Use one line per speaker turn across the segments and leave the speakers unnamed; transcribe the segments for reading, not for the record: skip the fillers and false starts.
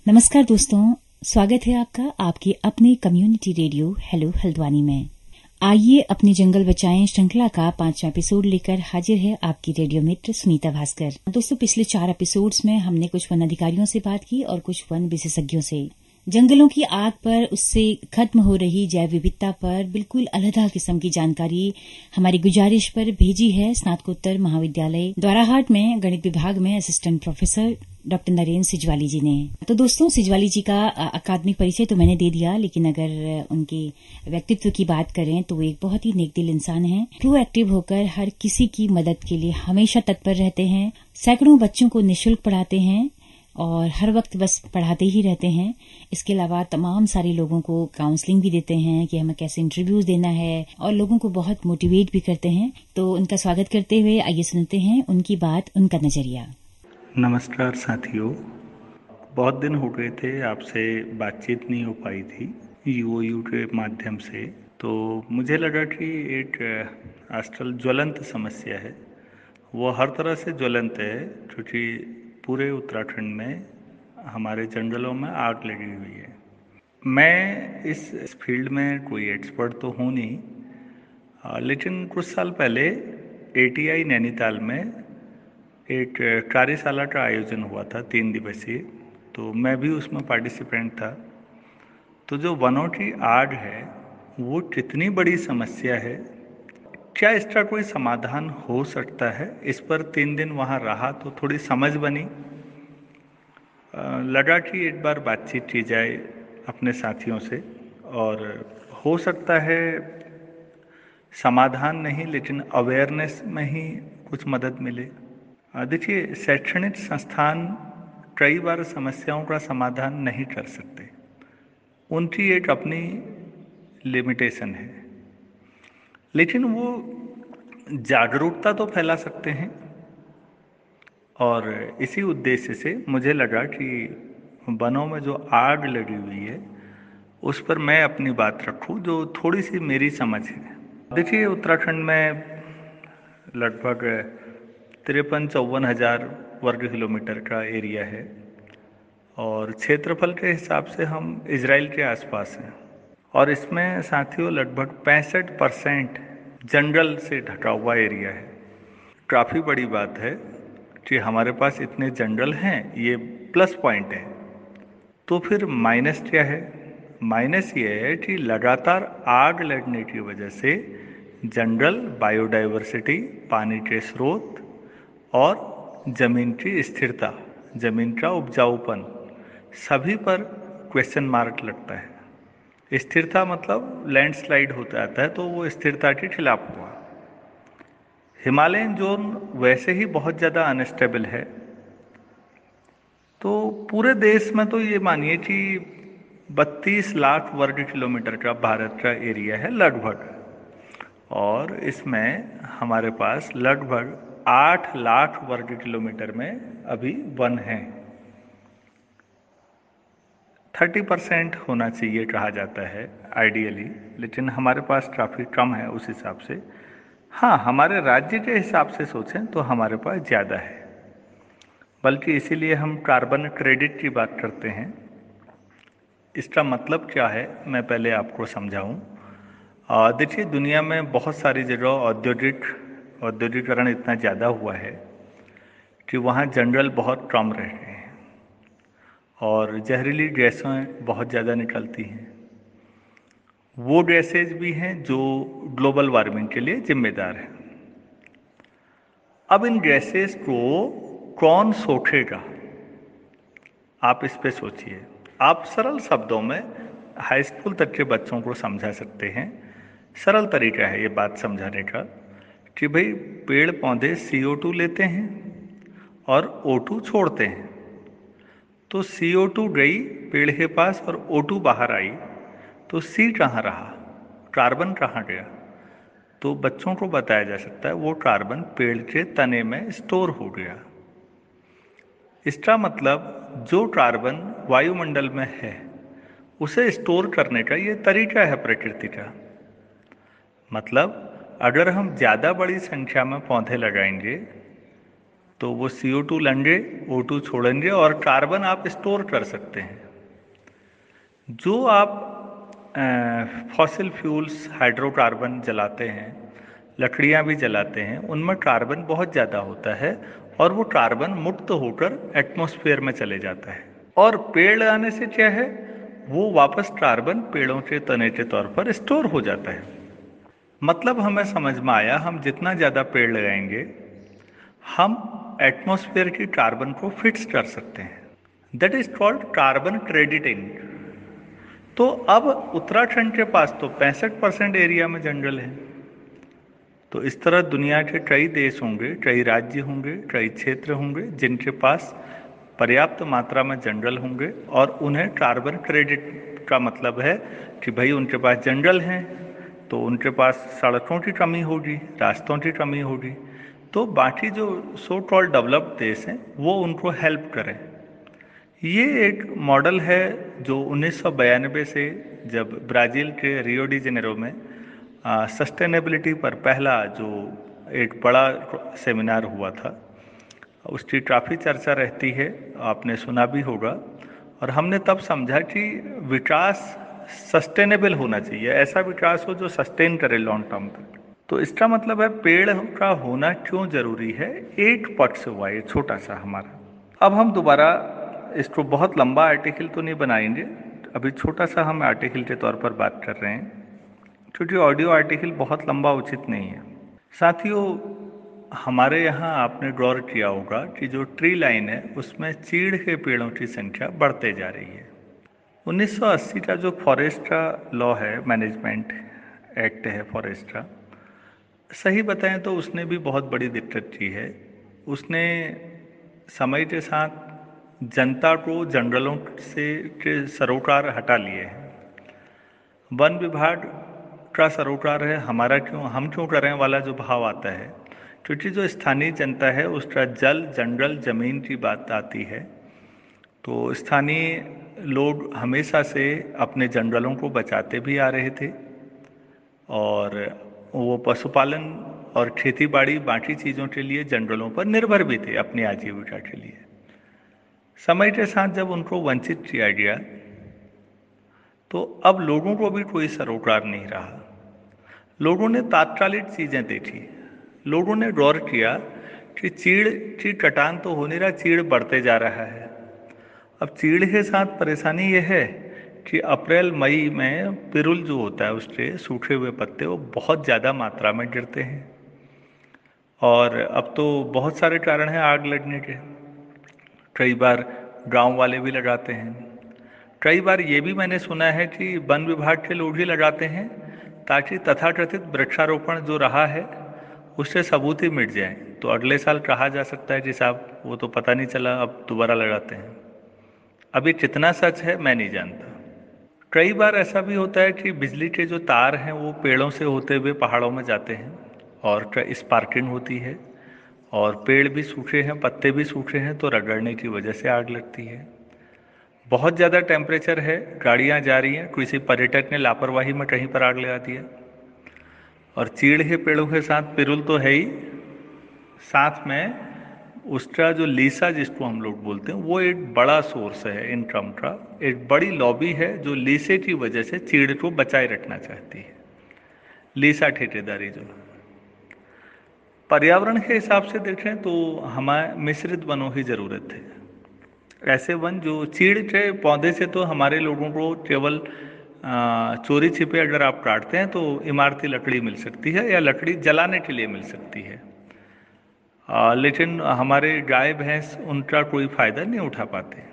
नमस्कार दोस्तों, स्वागत है आपका आपके अपने कम्युनिटी रेडियो हेलो हल्द्वानी में। आइए अपने जंगल बचाएं श्रृंखला का 5वां एपिसोड लेकर हाजिर है आपकी रेडियो मित्र सुनीता भास्कर। दोस्तों, पिछले 4 एपिसोड्स में हमने कुछ वन अधिकारियों से बात की और कुछ वन विशेषज्ञों से। जंगलों की आग पर, उससे खत्म हो रही जैव विविधता पर बिल्कुल अलग किस्म की जानकारी हमारी गुजारिश पर भेजी है स्नातकोत्तर महाविद्यालय द्वाराहाट में गणित विभाग में असिस्टेंट प्रोफेसर डॉक्टर नरेंद्र सिजवाली जी ने। तो दोस्तों, सिजवाली जी का अकादमिक परिचय तो मैंने दे दिया, लेकिन अगर उनके व्यक्तित्व की बात करें तो वो एक बहुत ही नेकदिल इंसान हैं। प्रोएक्टिव होकर हर किसी की मदद के लिए हमेशा तत्पर रहते हैं। सैकड़ों बच्चों को निःशुल्क पढ़ाते हैं और हर वक्त बस पढ़ाते ही रहते हैं। इसके अलावा तमाम सारे लोगों को काउंसलिंग भी देते हैं कि हमें कैसे इंटरव्यूज देना है और लोगों को बहुत मोटिवेट भी करते हैं। तो उनका स्वागत करते हुए आइए सुनते हैं उनकी बात, उनका नजरिया।
नमस्कार साथियों, बहुत दिन हो गए थे आपसे बातचीत नहीं हो पाई थी यूओयू के माध्यम से। तो मुझे लगा कि एक आजकल ज्वलंत समस्या है, वो हर तरह से ज्वलंत है क्योंकि पूरे उत्तराखंड में हमारे जंगलों में आग लगी हुई है। मैं इस फील्ड में कोई एक्सपर्ट तो हूँ नहीं, लेकिन कुछ साल पहले एटीआई नैनीताल में एक कार्यशाला का आयोजन हुआ था 3 दिवसीय, तो मैं भी उसमें पार्टिसिपेंट था। तो जो वनों की आग है वो कितनी बड़ी समस्या है, क्या इसका कोई समाधान हो सकता है, इस पर 3 दिन वहाँ रहा तो थोड़ी समझ बनी। लगा कि एक बार बातचीत की जाए अपने साथियों से, और हो सकता है समाधान नहीं लेकिन अवेयरनेस में ही कुछ मदद मिले। देखिए, शैक्षणिक संस्थान कई बार समस्याओं का समाधान नहीं कर सकते, उनकी एक अपनी लिमिटेशन है, लेकिन वो जागरूकता तो फैला सकते हैं। और इसी उद्देश्य से मुझे लगा कि वनों में जो आग लगी हुई है उस पर मैं अपनी बात रखूं, जो थोड़ी सी मेरी समझ है। देखिए, उत्तराखंड में लगभग 53-54 हजार वर्ग किलोमीटर का एरिया है और क्षेत्रफल के हिसाब से हम इजराइल के आसपास हैं। और इसमें साथियों लगभग 65% जंगल से ढका हुआ एरिया है। काफ़ी बड़ी बात है कि हमारे पास इतने जंगल हैं, ये प्लस पॉइंट है। तो फिर माइनस क्या है? माइनस ये है कि लगातार आग लगने की वजह से जंगल, बायोडाइवर्सिटी, पानी के स्रोत और ज़मीन की स्थिरता, ज़मीन का उपजाऊपन, सभी पर क्वेश्चन मार्क लगता है। स्थिरता मतलब लैंडस्लाइड होता आता है, तो वो स्थिरता के खिलाफ हुआ। हिमालयन जोन वैसे ही बहुत ज़्यादा अनस्टेबल है, तो पूरे देश में तो ये मानिए कि 32 लाख वर्ग किलोमीटर का भारत का एरिया है लगभग, और इसमें हमारे पास लगभग 8 लाख वर्ग किलोमीटर में अभी वन है। 30% होना चाहिए कहा जाता है आइडियली, लेकिन हमारे पास काफ़ी कम है उस हिसाब से। हाँ, हमारे राज्य के हिसाब से सोचें तो हमारे पास ज़्यादा है, बल्कि इसीलिए हम कार्बन क्रेडिट की बात करते हैं। इसका मतलब क्या है, मैं पहले आपको समझाऊं। देखिए, दुनिया में बहुत सारी जगह औद्योगिकरण इतना ज़्यादा हुआ है कि वहाँ जंगल बहुत कम रह गए हैं और जहरीली गैसें बहुत ज़्यादा निकलती हैं। वो गैसेज भी हैं जो ग्लोबल वार्मिंग के लिए जिम्मेदार हैं। अब इन गैसेज को कौन सोखेगा, आप इस पे सोचिए। आप सरल शब्दों में हाई स्कूल तक के बच्चों को समझा सकते हैं। सरल तरीका है ये बात समझाने का कि भाई, पेड़ पौधे CO2 लेते हैं और O2 छोड़ते हैं। तो CO2 गई पेड़ के पास और O2 बाहर आई, तो C कहाँ रहा, कार्बन कहाँ गया? तो बच्चों को बताया जा सकता है वो कार्बन पेड़ के तने में स्टोर हो गया। इसका मतलब जो कार्बन वायुमंडल में है उसे स्टोर करने का ये तरीका है प्रकृति का। मतलब अगर हम ज़्यादा बड़ी संख्या में पौधे लगाएंगे तो वो CO2 लेंगे, O2 छोड़ेंगे और कार्बन आप स्टोर कर सकते हैं। जो आप फॉसिल फ्यूल्स हाइड्रोकार्बन जलाते हैं, लकड़ियाँ भी जलाते हैं, उनमें कार्बन बहुत ज़्यादा होता है और वो कार्बन मुक्त होकर एटमॉस्फेयर में चले जाता है। और पेड़ लगाने से क्या है, वो वापस कार्बन पेड़ों के तने के तौर पर स्टोर हो जाता है। मतलब हमें समझ में आया, हम जितना ज़्यादा पेड़ लगाएंगे हम एटमॉस्फेयर की कार्बन को फिक्स कर सकते हैं। That is called carbon crediting. तो अब उत्तराखंड के पास तो 65% एरिया में जंगल है। तो इस तरह दुनिया के कई देश होंगे, कई राज्य होंगे, कई क्षेत्र होंगे जिनके पास पर्याप्त मात्रा में जंगल होंगे और उन्हें कार्बन क्रेडिट का मतलब है कि भाई उनके पास जंगल हैं तो उनके पास सड़कों की कमी होगी, रास्तों की कमी होगी, तो बाकी जो सो कॉल्ड डेवलप्ड देश हैं वो उनको हेल्प करें। ये एक मॉडल है जो 1992 से, जब ब्राज़ील के रियो डी जेनेरो में सस्टेनेबिलिटी पर पहला जो एक बड़ा सेमिनार हुआ था, उसकी काफ़ी चर्चा रहती है, आपने सुना भी होगा। और हमने तब समझा कि विकास सस्टेनेबल होना चाहिए, ऐसा विकास हो जो सस्टेन करे लॉन्ग टर्म तक। तो इसका मतलब है पेड़ का होना क्यों जरूरी है। एक पक्ष हुआ ये छोटा सा हमारा। अब हम दोबारा इसको बहुत लंबा आर्टिकल तो नहीं बनाएंगे, अभी छोटा सा हम आर्टिकल के तौर पर बात कर रहे हैं, क्योंकि ऑडियो आर्टिकल बहुत लंबा उचित नहीं है। साथियों, हमारे यहाँ आपने गौर किया होगा कि जो ट्री लाइन है उसमें चीड़ के पेड़ों की संख्या बढ़ते जा रही है। 1980 का जो फॉरेस्ट का लॉ है, मैनेजमेंट एक्ट है फॉरेस्ट का, सही बताएं तो उसने भी बहुत बड़ी दिक्कत की है। उसने समय के साथ जनता को जंगलों से के सरोकार हटा लिए हैं। वन विभाग का सरोकार है, हमारा क्यों, हम क्यों करें वाला जो भाव आता है, क्योंकि जो स्थानीय जनता है उसका जल, जंगल, जमीन की बात आती है। तो स्थानीय लोग हमेशा से अपने जंगलों को बचाते भी आ रहे थे और वो पशुपालन और खेती बाड़ी बाकी चीज़ों के लिए जंगलों पर निर्भर भी थे अपनी आजीविका के लिए। समय के साथ जब उनको वंचित किया गया तो अब लोगों को भी कोई सरोकार नहीं रहा। लोगों ने तात्कालिक चीज़ें देखी, लोगों ने गौर किया कि चीड़ की कटान तो हो नहीं रहा, चीड़ बढ़ते जा रहा है। अब चीड़ के साथ परेशानी यह है कि अप्रैल मई में पिरुल जो होता है उसके सूखे हुए पत्ते वो बहुत ज़्यादा मात्रा में गिरते हैं। और अब तो बहुत सारे कारण हैं आग लगने के। कई बार गांव वाले भी लगाते हैं, कई बार ये भी मैंने सुना है कि वन विभाग के लोग ही लगाते हैं ताकि तथाकथित वृक्षारोपण जो रहा है उससे सबूत ही मिट जाए, तो अगले साल कहा जा सकता है कि साहब वो तो पता नहीं चला, अब दोबारा लगाते हैं। अभी कितना सच है मैं नहीं जानता। कई बार ऐसा भी होता है कि बिजली के जो तार हैं वो पेड़ों से होते हुए पहाड़ों में जाते हैं और स्पार्किंग होती है और पेड़ भी सूखे हैं, पत्ते भी सूखे हैं, तो रगड़ने की वजह से आग लगती है। बहुत ज़्यादा टेम्परेचर है, गाड़ियाँ जा रही हैं, किसी पर्यटक ने लापरवाही में कहीं पर आग लगा दिया। और चीड़ के पेड़ों के साथ पिरुल तो है ही, साथ में उसका जो लीसा जिसको हम लोग बोलते हैं वो एक बड़ा सोर्स है इनकम का। एक बड़ी लॉबी है जो लीसे की वजह से चीड़ को बचाए रखना चाहती है, लीसा ठेकेदारी। जो पर्यावरण के हिसाब से देखें तो हमें मिश्रित वनों की ज़रूरत है। ऐसे वन जो चीड़ के पौधे से तो हमारे लोगों को केवल चोरी छिपे अगर आप काटते हैं तो इमारती लकड़ी मिल सकती है या लकड़ी जलाने के लिए मिल सकती है, लेकिन हमारे गाय भैंस उनका कोई फ़ायदा नहीं उठा पाते।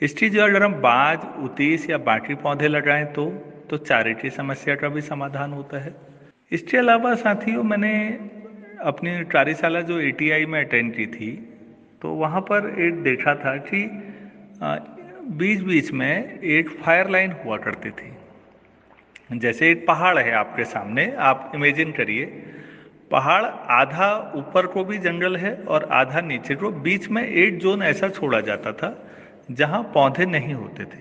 इसकी जगह अगर हम बाज, उतीस या बाकी पौधे लगाएं तो चारे की समस्या का भी समाधान होता है। इसके अलावा साथियों, मैंने अपनी कार्यशाला जो ATI में अटेंड की थी तो वहाँ पर एक देखा था कि बीच बीच में एक फायर लाइन हुआ करती थी। जैसे एक पहाड़ है आपके सामने, आप इमेजिन करिए पहाड़ आधा ऊपर को भी जंगल है और आधा नीचे को, बीच में एक जोन ऐसा छोड़ा जाता था जहाँ पौधे नहीं होते थे,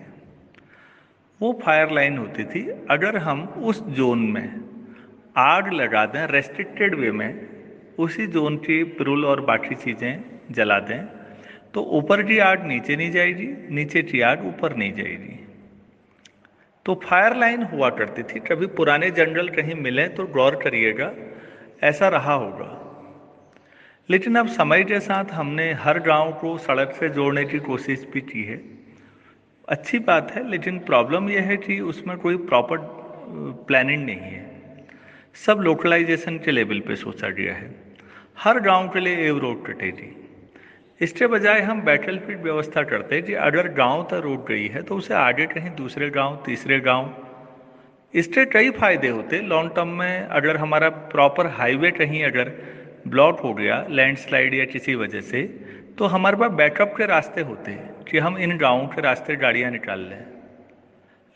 वो फायर लाइन होती थी। अगर हम उस जोन में आग लगा दें रेस्ट्रिक्टेड वे में उसी जोन की पिरुल और बाकी चीज़ें जला दें तो ऊपर की आग नीचे नहीं जाएगी, नीचे की आग ऊपर नहीं जाएगी। तो फायर लाइन हुआ करती थी, कभी पुराने जंगल कहीं मिले तो गौर करिएगा, ऐसा रहा होगा। लेकिन अब समय के साथ हमने हर गांव को सड़क से जोड़ने की कोशिश भी की है, अच्छी बात है, लेकिन प्रॉब्लम यह है कि उसमें कोई प्रॉपर प्लानिंग नहीं है। सब लोकलाइजेशन के लेवल पे सोचा गया है, हर गांव के लिए एक रोड कटेगी। इसके बजाय हम बैटलफील्ड व्यवस्था करते हैं कि अगर गांव तक रोड गई है तो उसे आगे कहीं दूसरे गांव, तीसरे गांव, इसके कई फायदे होते। लॉन्ग टर्म में अगर हमारा प्रॉपर हाईवे कहीं अगर ब्लॉक हो गया लैंडस्लाइड या किसी वजह से, तो हमारे पास बैकअप के रास्ते होते हैं कि हम इन गाँवों के रास्ते गाड़ियाँ निकाल लें।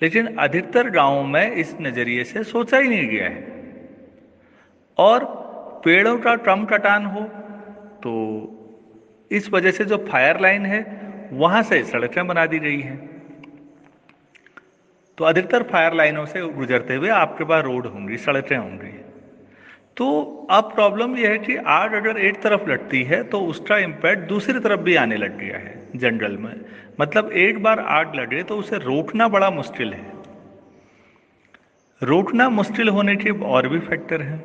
लेकिन अधिकतर गाँवों में इस नज़रिए से सोचा ही नहीं गया है। और पेड़ों का कम कटान हो तो इस वजह से जो फायर लाइन है वहाँ से सड़कें बना दी गई हैं। तो अधिकतर फायर लाइनों से गुजरते हुए आपके पास रोड होंगी, सड़कें होंगी। तो अब प्रॉब्लम यह है कि आग अगर एक तरफ लगती है तो उसका इम्पैक्ट दूसरी तरफ भी आने लग गया है जंगल में। मतलब एक बार आग लगे तो उसे रोकना बड़ा मुश्किल है। रोकना मुश्किल होने के और भी फैक्टर हैं।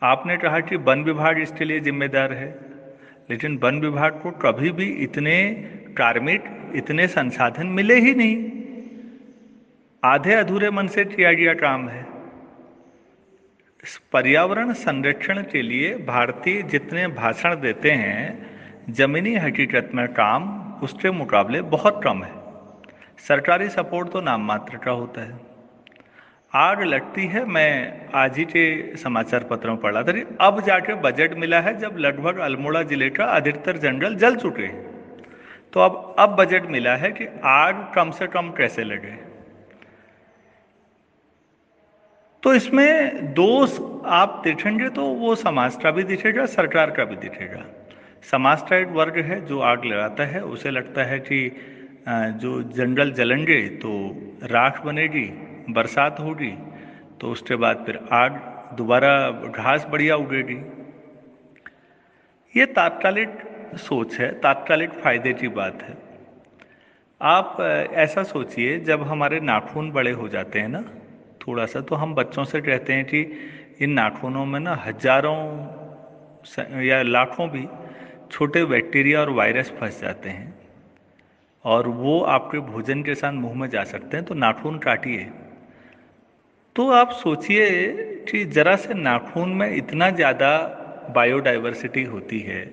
आपने कहा कि वन विभाग इसके लिए जिम्मेदार है, लेकिन वन विभाग को कभी भी इतने कार्मिक, इतने संसाधन मिले ही नहीं। आधे अधूरे मन से किया गया काम है। पर्यावरण संरक्षण के लिए भारतीय जितने भाषण देते हैं, जमीनी हकीकत में काम उसके मुकाबले बहुत कम है। सरकारी सपोर्ट तो नाम मात्र का होता है। आग लगती है, मैं आज ही के समाचार पत्रों में पढ़ा था, अब जाके बजट मिला है जब लगभग अल्मोड़ा जिले का अधिकतर जंगल जल चुके हैं। तो अब बजट मिला है कि आग कम से कम कैसे लगे। तो इसमें दोष आप देखेंगे तो वो समाज का भी दिखेगा, सरकार का भी दिखेगा। समाज का एक वर्ग है जो आग लगाता है, उसे लगता है कि जो जंगल जलेंगे तो राख बनेगी, बरसात होगी, तो उसके बाद फिर आग दोबारा घास बढ़िया उगेगी। ये तात्कालिक सोच है, तात्कालिक फायदे की बात है। आप ऐसा सोचिए, जब हमारे नाखून बड़े हो जाते हैं ना थोड़ा सा, तो हम बच्चों से कहते हैं कि इन नाखूनों में ना हजारों या लाखों भी छोटे बैक्टीरिया और वायरस फंस जाते हैं और वो आपके भोजन के साथ मुंह में जा सकते हैं, तो नाखून काटिए। तो आप सोचिए कि जरा से नाखून में इतना ज़्यादा बायोडाइवर्सिटी होती है,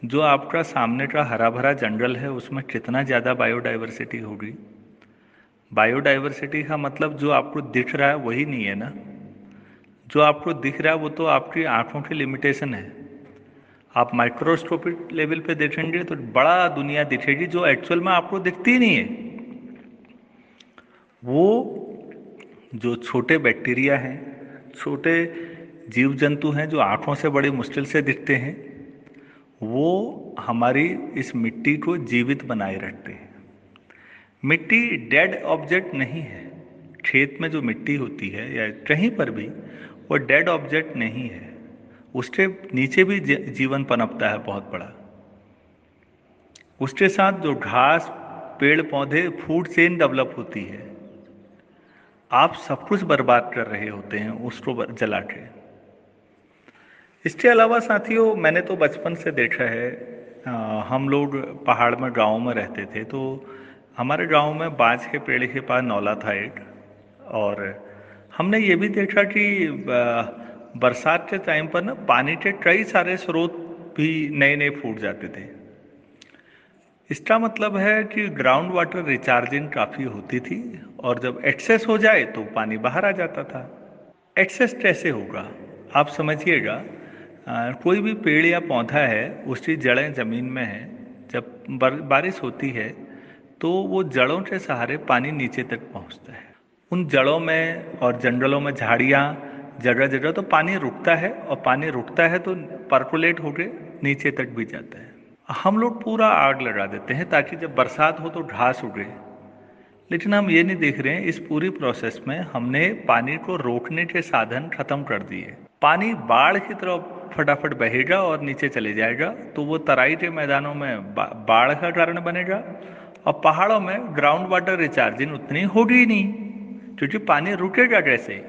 जो आपका सामने का हरा भरा जंगल है उसमें कितना ज़्यादा बायोडाइवर्सिटी होगी। बायोडाइवर्सिटी का मतलब जो आपको दिख रहा है वही नहीं है ना। जो आपको दिख रहा है वो तो आपकी आंखों की लिमिटेशन है। आप माइक्रोस्कोपिक लेवल पे देखेंगे तो बड़ा दुनिया दिखेगी जो एक्चुअल में आपको दिखती ही नहीं है। वो जो छोटे बैक्टीरिया हैं, छोटे जीव जंतु हैं जो आंखों से बड़ी मुश्किल से दिखते हैं, वो हमारी इस मिट्टी को जीवित बनाए रखते हैं। मिट्टी डेड ऑब्जेक्ट नहीं है। खेत में जो मिट्टी होती है या कहीं पर भी, वो डेड ऑब्जेक्ट नहीं है। उसके नीचे भी जीवन पनपता है बहुत बड़ा। उसके साथ जो घास, पेड़ पौधे, फूड चेन डेवलप होती है। आप सब कुछ बर्बाद कर रहे होते हैं उसको जला के। इसके अलावा साथियों, मैंने तो बचपन से देखा है, हम लोग पहाड़ में गाँव में रहते थे, तो हमारे गांव में बांज के पेड़ के पास नौला था एक, और हमने ये भी देखा कि बरसात के टाइम पर ना पानी के कई सारे स्रोत भी नए नए फूट जाते थे। इसका मतलब है कि ग्राउंड वाटर रिचार्जिंग काफ़ी होती थी, और जब एक्सेस हो जाए तो पानी बाहर आ जाता था। एक्सेस कैसे होगा आप समझिएगा। कोई भी पेड़ या पौधा है, उसकी जड़ें ज़मीन में हैं, जब बारिश होती है तो वो जड़ों के सहारे पानी नीचे तक पहुंचता है। उन जड़ों में और जंगलों में झाड़ियाँ जगह जगह, तो पानी रुकता है, और पानी रुकता है तो पर्कुलेट होकर नीचे तक भी जाता है। हम लोग पूरा आग लगा देते हैं ताकि जब बरसात हो तो घास उगे, लेकिन हम ये नहीं देख रहे हैं इस पूरी प्रोसेस में हमने पानी को रोकने के साधन खत्म कर दिए। पानी बाढ़ की तरफ फटाफट बहेगा और नीचे चले जाएगा, तो वो तराई के मैदानों में बाढ़ का कारण बनेगा और पहाड़ों में ग्राउंड वाटर रिचार्जिंग उतनी होगी ही नहीं, क्योंकि पानी रुकेगा कैसे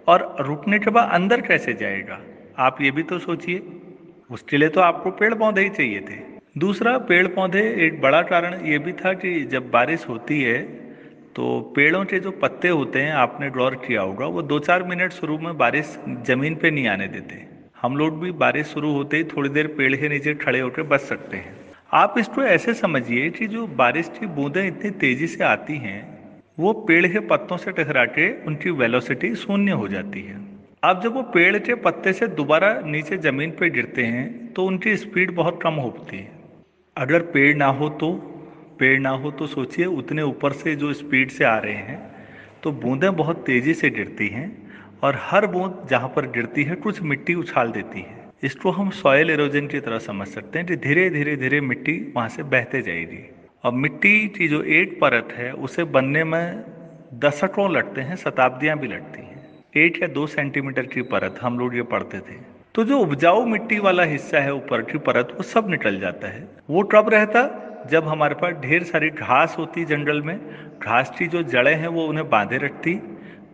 और रुकने के बाद अंदर कैसे जाएगा। आप ये भी तो सोचिए, उसके लिए तो आपको पेड़ पौधे ही चाहिए थे। दूसरा, पेड़ पौधे एक बड़ा कारण ये भी था कि जब बारिश होती है तो पेड़ों के जो पत्ते होते हैं, आपने गौर किया होगा, वो 2-4 मिनट शुरू में बारिश जमीन पे नहीं आने देते। हम लोग भी बारिश शुरू होते ही थोड़ी देर पेड़ के नीचे खड़े होकर बच सकते हैं। आप इसको ऐसे समझिए कि जो बारिश की बूंदें इतनी तेजी से आती हैं, वो पेड़ के पत्तों से टकरा के उनकी वेलोसिटी शून्य हो जाती है। अब जब वो पेड़ के पत्ते से दोबारा नीचे जमीन पर गिरते हैं तो उनकी स्पीड बहुत कम होती है। अगर पेड़ ना हो तो सोचिए उतने ऊपर से जो स्पीड से आ रहे हैं, तो बूंदें बहुत तेजी से गिरती हैं और हर बूंद जहाँ पर गिरती है कुछ मिट्टी उछाल देती है। इसको हम सॉइल इरोजन की तरह समझ सकते हैं कि धीरे धीरे धीरे मिट्टी वहाँ से बहते जाएगी और मिट्टी की जो एक परत है उसे बनने में दशकों लगते हैं, शताब्दियाँ भी लगती हैं। 1 या 2 सेंटीमीटर की परत, हम लोग ये पढ़ते थे। तो जो उपजाऊ मिट्टी वाला हिस्सा है ऊपर की परत, वो सब निकल जाता है। वो कब रहता? जब हमारे पास ढेर सारी घास होती जंगल में, घास की जो जड़ें हैं वो उन्हें बांधे रखती,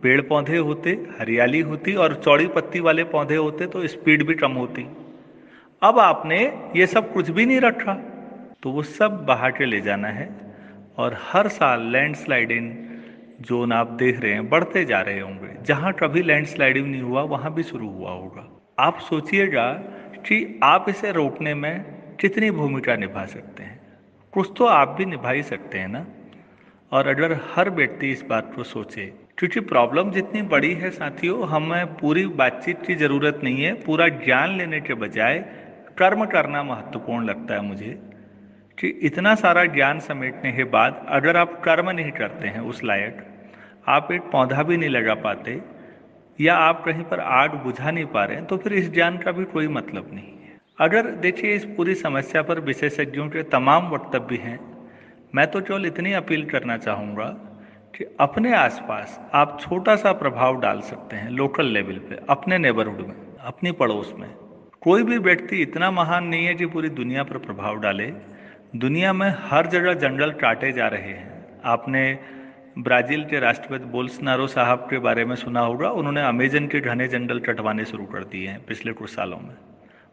पेड़ पौधे होते, हरियाली होती और चौड़ी पत्ती वाले पौधे होते तो स्पीड भी कम होती। अब आपने ये सब कुछ भी नहीं रखा, तो वो सब बहा के ले जाना है और हर साल लैंडस्लाइडिंग जोन आप देख रहे हैं बढ़ते जा रहे होंगे। जहाँ कभी लैंडस्लाइडिंग नहीं हुआ वहाँ भी शुरू हुआ होगा। आप सोचिएगा कि आप इसे रोकने में कितनी भूमिका निभा सकते हैं। कुछ तो आप भी निभा ही सकते हैं ना। और अगर हर व्यक्ति इस बात को सोचे, क्योंकि प्रॉब्लम जितनी बड़ी है साथियों, हमें पूरी बातचीत की ज़रूरत नहीं है। पूरा ज्ञान लेने के बजाय कर्म करना महत्वपूर्ण लगता है मुझे, कि इतना सारा ज्ञान समेटने के बाद अगर आप कर्म नहीं करते हैं उस लायक, आप एक पौधा भी नहीं लगा पाते या आप कहीं पर आग बुझा नहीं पा रहे हैं, तो फिर इस ज्ञान का भी कोई मतलब नहीं है। अगर देखिए, इस पूरी समस्या पर विशेषज्ञों के तमाम वक्तव्य हैं। मैं तो केवल इतनी अपील करना चाहूँगा कि अपने आसपास आप छोटा सा प्रभाव डाल सकते हैं, लोकल लेवल पे, अपने नेबरहुड में, अपनी पड़ोस में। कोई भी व्यक्ति इतना महान नहीं है कि पूरी दुनिया पर प्रभाव डाले। दुनिया में हर जगह जंगल काटे जा रहे हैं। आपने ब्राजील के राष्ट्रपति बोल्सोनारो साहब के बारे में सुना होगा। उन्होंने अमेजन के घने जंगल कटवाने शुरू कर दिए हैं पिछले कुछ सालों में।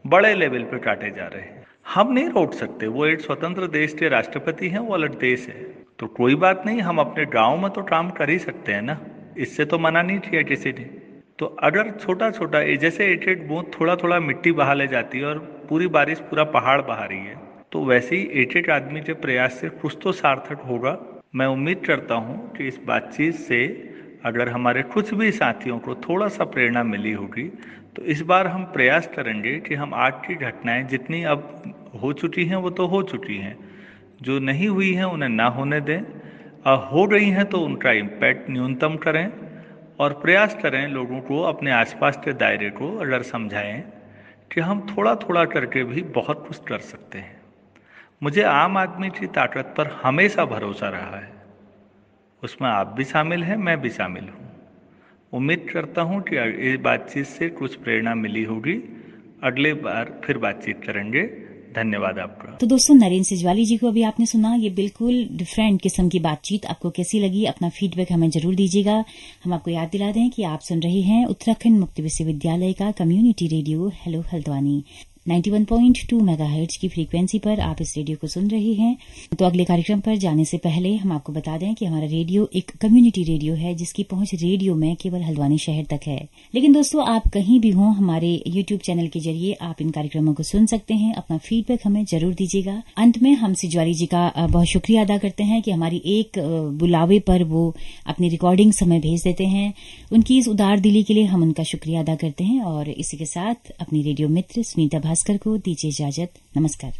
बड़े लेवल पे काटे जा रहे हैं। हम नहीं रोक सकते, वो एक स्वतंत्र देश के राष्ट्रपति हैं, वो अलग देश है। तो कोई बात नहीं, हम अपने गांव में तो काम कर ही सकते हैं ना, इससे तो मना नहीं किया किसी ने। तो अगर छोटा छोटा, जैसे एक एक बूंद थोड़ा थोड़ा मिट्टी बहा ले जाती है और पूरी बारिश पूरा पहाड़ बहा रही है, तो वैसे ही एक एक आदमी के प्रयास से कुछ तो सार्थक होगा। मैं उम्मीद करता हूँ कि इस बातचीत से अगर हमारे कुछ भी साथियों को थोड़ा सा प्रेरणा मिली होगी, तो इस बार हम प्रयास करेंगे कि हम आज की घटनाएं जितनी अब हो चुकी हैं वो तो हो चुकी हैं, जो नहीं हुई हैं उन्हें ना होने दें, और हो गई हैं तो उनका इम्पैक्ट न्यूनतम करें और प्रयास करें लोगों को, अपने आसपास के दायरे को अगर समझाएं कि हम थोड़ा थोड़ा करके भी बहुत कुछ कर सकते हैं। मुझे आम आदमी की ताकत पर हमेशा भरोसा रहा है, उसमें आप भी शामिल हैं, मैं भी शामिल हूँ। उम्मीद करता हूँ कि इस बातचीत से कुछ प्रेरणा मिली होगी। अगले बार फिर बातचीत करेंगे। धन्यवाद आपका।
तो दोस्तों, नरेंद्र सिजवाली जी को अभी आपने सुना। ये बिल्कुल डिफरेंट किस्म की बातचीत। आपको कैसी लगी? अपना फीडबैक हमें जरूर दीजिएगा। हम आपको याद दिला दें कि आप सुन रहे हैं उत्तराखंड मुक्त विश्वविद्यालय का community radio hello Haldwani. 91.2 megahertz की फ्रीक्वेंसी पर आप इस रेडियो को सुन रहे हैं। तो अगले कार्यक्रम पर जाने से पहले हम आपको बता दें कि हमारा रेडियो एक कम्युनिटी रेडियो है, जिसकी पहुंच रेडियो में केवल हल्द्वानी शहर तक है। लेकिन दोस्तों, आप कहीं भी हों, हमारे YouTube चैनल के जरिए आप इन कार्यक्रमों को सुन सकते हैं। अपना फीडबैक हमें जरूर दीजिएगा। अंत में हम सिजवाली जी का बहुत शुक्रिया अदा करते हैं कि हमारी एक बुलावे पर वो अपनी रिकॉर्डिंग समय भेज देते हैं। उनकी इस उदार दिली के लिए हम उनका शुक्रिया अदा करते हैं। और इसी के साथ अपनी रेडियो मित्र सुनीता भास्कर को दीजिए इजाजत। नमस्कार।